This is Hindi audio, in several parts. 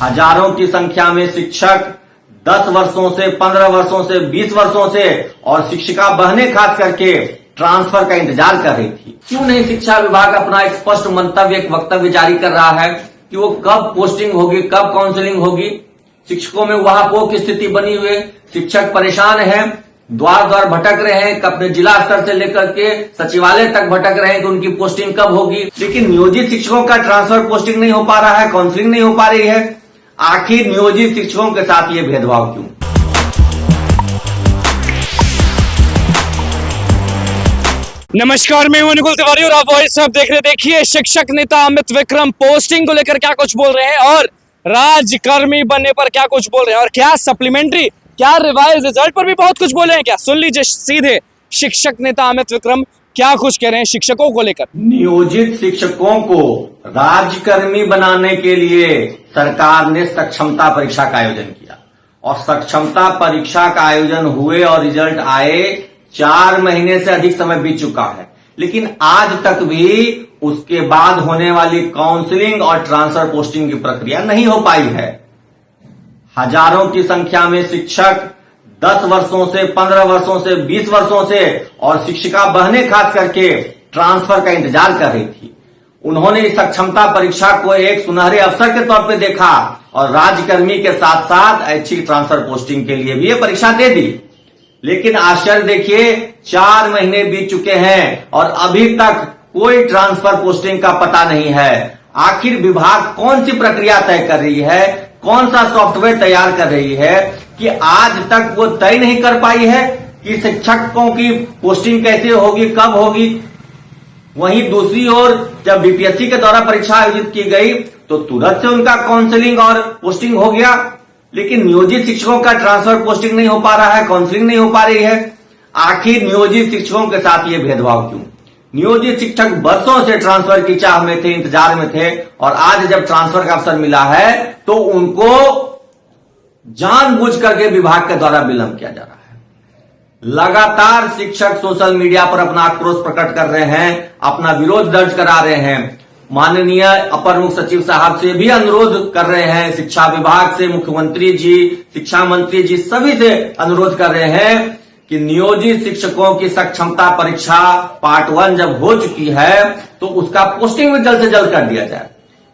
हजारों की संख्या में शिक्षक 10 वर्षों से 15 वर्षों से 20 वर्षों से और शिक्षिका बहनें खास करके ट्रांसफर का इंतजार कर रही थी। क्यों नहीं शिक्षा विभाग अपना एक स्पष्ट मंतव्य, एक वक्तव्य जारी कर रहा है कि वो कब पोस्टिंग होगी, कब काउंसलिंग होगी। शिक्षकों में वहापोह की स्थिति बनी हुई है, शिक्षक परेशान है, द्वार द्वार भटक रहे हैं, अपने जिला स्तर से लेकर के सचिवालय तक भटक रहे हैं कि उनकी पोस्टिंग कब होगी। लेकिन नियोजित शिक्षकों का ट्रांसफर पोस्टिंग नहीं हो पा रहा है, काउंसलिंग नहीं हो पा रही है। आखिर नियोजित शिक्षकों के साथ ये भेदभाव क्यों? नमस्कार, मैं हूं अनुकुल तिवारी और आप वॉइस अब देख रहे। देखिए, शिक्षक नेता अमित विक्रम पोस्टिंग को लेकर क्या कुछ बोल रहे हैं और राजकर्मी बनने पर क्या कुछ बोल रहे हैं और क्या सप्लीमेंट्री, क्या रिवाइज रिजल्ट पर भी बहुत कुछ बोले हैं। क्या सुन लीजिए सीधे शिक्षक नेता अमित विक्रम क्या कुछ कह रहे हैं शिक्षकों को लेकर। नियोजित शिक्षकों को राजकर्मी बनाने के लिए सरकार ने सक्षमता परीक्षा का आयोजन किया और सक्षमता परीक्षा का आयोजन हुए और रिजल्ट आए। 4 महीने से अधिक समय बीत चुका है, लेकिन आज तक भी उसके बाद होने वाली काउंसलिंग और ट्रांसफर पोस्टिंग की प्रक्रिया नहीं हो पाई है। हजारों की संख्या में शिक्षक 10 वर्षों से 15 वर्षों से 20 वर्षों से और शिक्षिका बहनें खास करके ट्रांसफर का इंतजार कर रही थी। उन्होंने इस सक्षमता परीक्षा को एक सुनहरे अवसर के तौर पे देखा और राजकर्मी के साथ साथ ऐच्छिक ट्रांसफर पोस्टिंग के लिए भी ये परीक्षा दे दी। लेकिन आश्चर्य देखिए, 4 महीने बीत चुके हैं और अभी तक कोई ट्रांसफर पोस्टिंग का पता नहीं है। आखिर विभाग कौन सी प्रक्रिया तय कर रही है, कौन सा सॉफ्टवेयर तैयार कर रही है कि आज तक वो तय नहीं कर पाई है कि शिक्षकों की पोस्टिंग कैसे होगी, कब होगी। वहीं दूसरी ओर जब बीपीएससी के द्वारा परीक्षा आयोजित की गई तो तुरंत से उनका काउंसलिंग और पोस्टिंग हो गया, लेकिन नियोजित शिक्षकों का ट्रांसफर पोस्टिंग नहीं हो पा रहा है, काउंसलिंग नहीं हो पा रही है। आखिर नियोजित शिक्षकों के साथ ये भेदभाव क्यों? नियोजित शिक्षक वर्षों से ट्रांसफर की चाह में थे, इंतजार में थे और आज जब ट्रांसफर का अवसर मिला है तो उनको जानबूझ करके विभाग के द्वारा विलंब किया जा रहा है। लगातार शिक्षक सोशल मीडिया पर अपना आक्रोश प्रकट कर रहे हैं, अपना विरोध दर्ज करा रहे हैं। माननीय अपर मुख्य सचिव साहब से भी अनुरोध कर रहे हैं, शिक्षा विभाग से मुख्यमंत्री जी, शिक्षा मंत्री जी सभी से अनुरोध कर रहे हैं कि नियोजित शिक्षकों की सक्षमता परीक्षा पार्ट 1 जब हो चुकी है तो उसका पोस्टिंग भी जल्द से जल्द कर दिया जाए।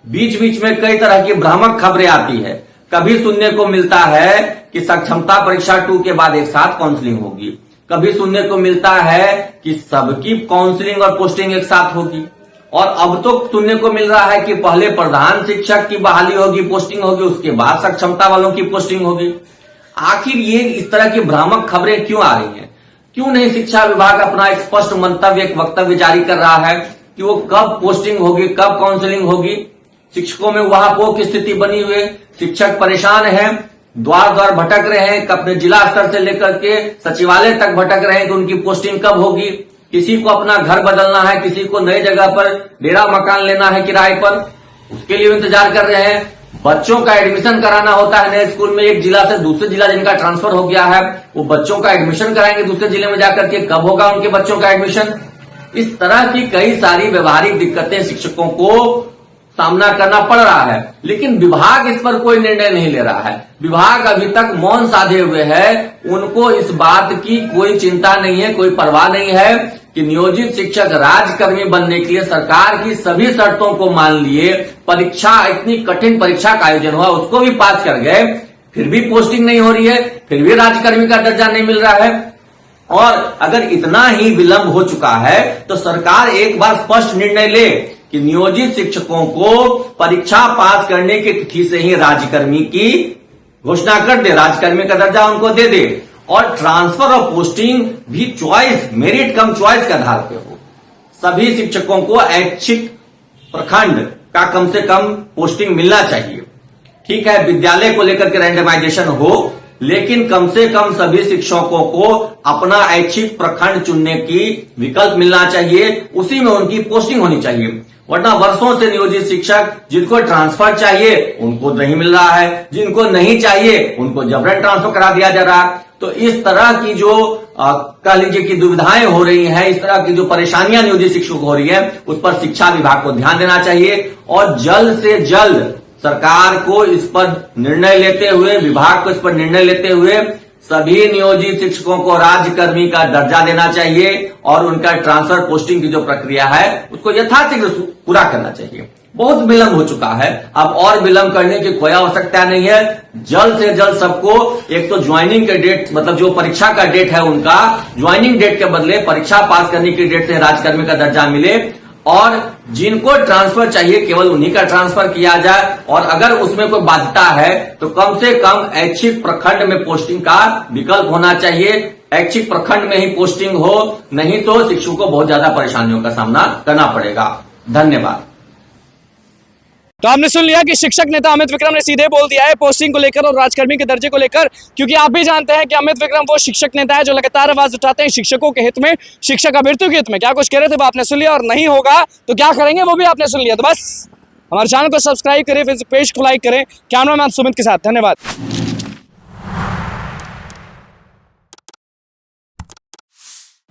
बीच बीच में कई तरह की भ्रामक खबरें आती है। कभी सुनने को मिलता है कि सक्षमता परीक्षा 2 के बाद एक साथ काउंसलिंग होगी, कभी सुनने को मिलता है कि सबकी काउंसलिंग और पोस्टिंग एक साथ होगी, और अब तो सुनने को मिल रहा है कि पहले प्रधान शिक्षक की बहाली होगी, पोस्टिंग होगी, उसके बाद सक्षमता वालों की पोस्टिंग होगी। आखिर ये इस तरह की भ्रामक खबरें क्यों आ रही हैं? क्यों नहीं शिक्षा विभाग अपना एक स्पष्ट मंतव्य, एक वक्तव्य जारी कर रहा है कि वो कब पोस्टिंग होगी, कब काउंसलिंग होगी। शिक्षकों में वहापोह की स्थिति बनी हुई है, शिक्षक परेशान है, द्वार द्वार भटक रहे हैं, अपने जिला स्तर से लेकर के सचिवालय तक भटक रहे हैं कि उनकी पोस्टिंग कब होगी। किसी को अपना घर बदलना है, किसी को नई जगह पर डेरा मकान लेना है किराए पर, उसके लिए इंतजार कर रहे हैं। बच्चों का एडमिशन कराना होता है नए स्कूल में, एक जिला से दूसरे जिला जिनका ट्रांसफर हो गया है वो बच्चों का एडमिशन कराएंगे दूसरे जिले में जाकर के, कब होगा उनके बच्चों का एडमिशन। इस तरह की कई सारी व्यवहारिक दिक्कतें शिक्षकों को सामना करना पड़ रहा है, लेकिन विभाग इस पर कोई निर्णय नहीं ले रहा है। विभाग अभी तक मौन साधे हुए है, उनको इस बात की कोई चिंता नहीं है, कोई परवाह नहीं है कि नियोजित शिक्षक राजकर्मी बनने के लिए सरकार की सभी शर्तों को मान लिए परीक्षा, इतनी कठिन परीक्षा का आयोजन हुआ, उसको भी पास कर गए, फिर भी पोस्टिंग नहीं हो रही है, फिर भी राजकर्मी का दर्जा नहीं मिल रहा है। और अगर इतना ही विलंब हो चुका है तो सरकार एक बार स्पष्ट निर्णय ले कि नियोजित शिक्षकों को परीक्षा पास करने की तिथि से ही राजकर्मी की घोषणा कर दे, राजकर्मी का दर्जा उनको दे दे और ट्रांसफर और पोस्टिंग भी चॉइस, मेरिट कम चॉइस के आधार पे हो। सभी शिक्षकों को ऐच्छिक प्रखंड का कम से कम पोस्टिंग मिलना चाहिए। ठीक है, विद्यालय को लेकर के रैंडमाइजेशन हो, लेकिन कम से कम सभी शिक्षकों को अपना ऐच्छिक प्रखंड चुनने की विकल्प मिलना चाहिए, उसी में उनकी पोस्टिंग होनी चाहिए। वरना वर्षों से नियोजित शिक्षक जिनको ट्रांसफर चाहिए उनको नहीं मिल रहा है, जिनको नहीं चाहिए उनको जबरन ट्रांसफर करा दिया जा रहा है। तो इस तरह की जो कह लीजिए कि दुविधाएं हो रही हैं, इस तरह की जो परेशानियां नियोजित शिक्षकों को हो रही है, उस पर शिक्षा विभाग को ध्यान देना चाहिए और जल्द से जल्द सरकार को इस पर निर्णय लेते हुए, विभाग को इस पर निर्णय लेते हुए सभी नियोजित शिक्षकों को राज्यकर्मी का दर्जा देना चाहिए और उनका ट्रांसफर पोस्टिंग की जो प्रक्रिया है उसको यथाशीघ्र पूरा करना चाहिए। बहुत विलंब हो चुका है, अब और विलंब करने की कोई आवश्यकता नहीं है। जल्द से जल्द सबको एक तो ज्वाइनिंग के डेट, मतलब जो परीक्षा का डेट है उनका ज्वाइनिंग डेट के बदले परीक्षा पास करने की डेट से राज्यकर्मी का दर्जा मिले और जिनको ट्रांसफर चाहिए केवल उन्हीं का ट्रांसफर किया जाए। और अगर उसमें कोई बाध्यता है तो कम से कम ऐच्छिक प्रखंड में पोस्टिंग का विकल्प होना चाहिए। ऐच्छिक प्रखंड में ही पोस्टिंग हो, नहीं तो शिक्षकों को बहुत ज्यादा परेशानियों का सामना करना पड़ेगा। धन्यवाद। तो आपने सुन लिया कि शिक्षक नेता अमित विक्रम ने सीधे बोल दिया है पोस्टिंग को लेकर और राजकर्मी के दर्जे को लेकर, क्योंकि आप भी जानते हैं कि अमित विक्रम वो शिक्षक नेता है जो लगातार आवाज उठाते हैं शिक्षकों के हित में, शिक्षक अभ्यर्थियों के हित में। क्या कुछ कह रहे थे वो आपने सुन लिया, और नहीं होगा तो क्या करेंगे वो भी आपने सुन लिया। तो बस हमारे चैनल को सब्सक्राइब करें, फेसबुक पेज को लाइक करें। कैमरामैन सुमित के साथ, धन्यवाद।